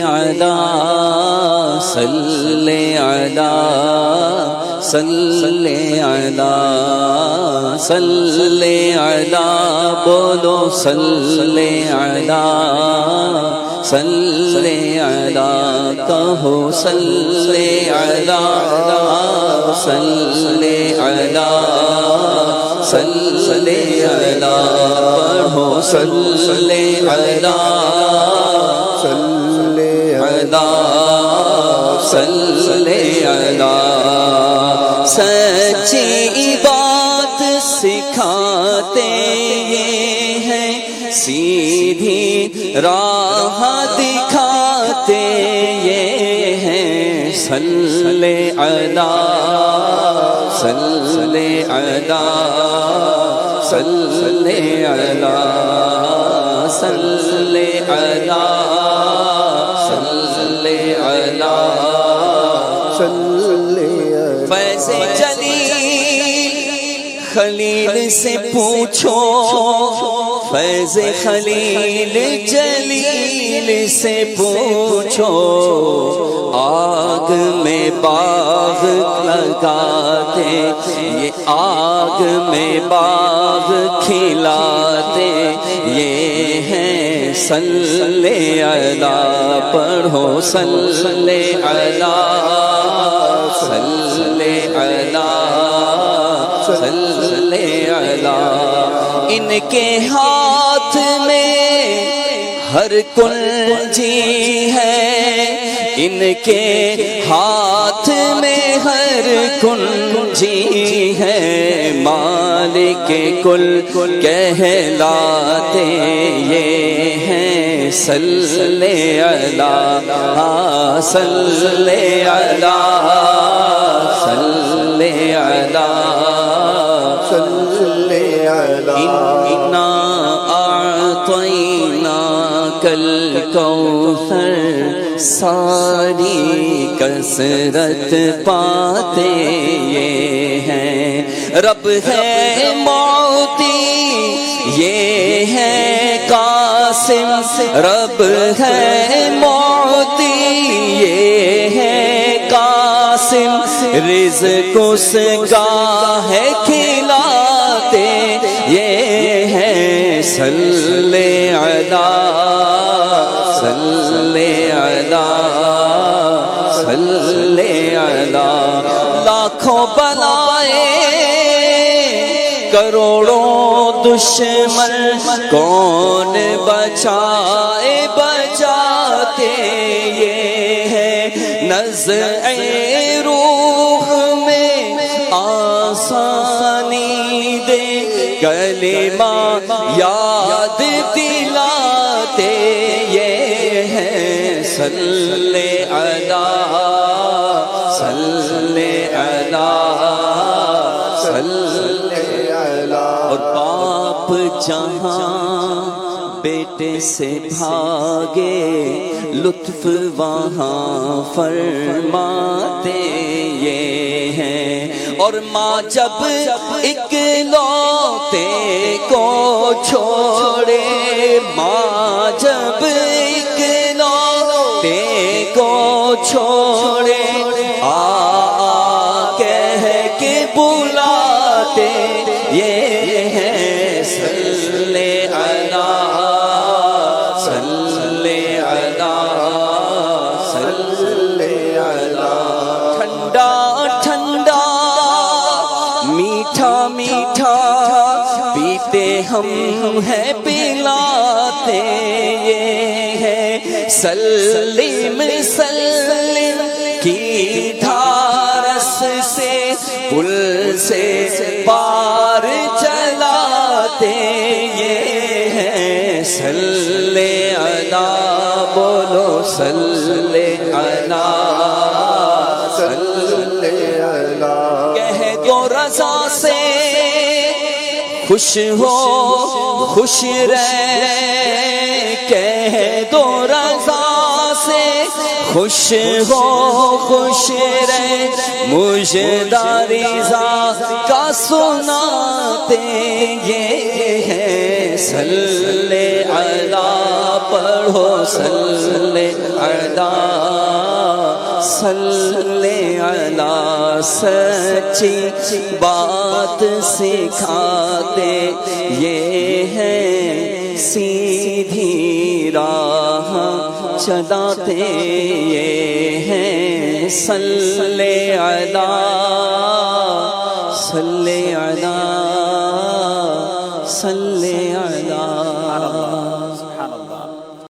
علی صلی علی صلی علی صلی علی بولو صلی علی صلی علی کہو صلی علی صلی علی صلی علی پڑھو صلی علی صلی علی سچی بات سکھاتے یہ ہیں سیدھی راہ دکھاتے یہ ہیں صلی علی صلی علی صلی علی صلی علی فیض جلیل خلیل سے پوچھو فیض خلیل جلیل سے پوچھو آگ میں باغ لگاتے یہ آگ میں باغ کھلاتے یہ ہیں صلی علی پڑھو صلی علی صلی علی صلی علی ان کے ہاتھ میں ہر کنجی ہے ان کے ہاتھ میں ہر کنجی ہے مالک کل کہلاتے یہ ہیں صلی علی صلی علی صلی علی صلی علی انا اعطیناک الکوثر ساری کثرت پاتے یہ ہیں رب ہے معطی یہ ہے قاسم رب ہے معطی یہ ہے قاسم رزق اس کا ہے کھلاتے یہ ہیں صلی علی صلی علی صلی علی لاکھوں بلائے کروڑوں دشمن کون بچائے بچاتے یہ ہے نزع روح میں آسانی دے کلمہ یاد دلاتے یہ ہیں صلی علی صلی علی صلی علی اور باپ جہاں بیٹے سے بھاگے لطف وہاں فرماتے یہ ہیں اور ماں جب اکلوتے کو چھوڑے ماں جب اکلوتے کو چھوڑے کہہ کے بلاتے یہ ہیں صلی علی صلی علی صلی علی ٹھنڈا ٹھنڈا میٹھا میٹھا پیتے ہم ہیں پلاتے یہ ہے سلیم سلیم کی دھارس سے پل سے پار چلاتے یہ ہیں صلی علی بولو صلی علی صلی علی کہہ دو رضا سے خوش ہو خوش رہ کہہ دو رضا سے خوش ہو خوش رہ مجھے رضا کا سناتے یہ ہے صلی علی پڑھو صلی علی صلی علی سچی بات سکھاتے، یہ ہے سیدھی راہ چلاتے، یہ ہے صلی علی صلی علی صلی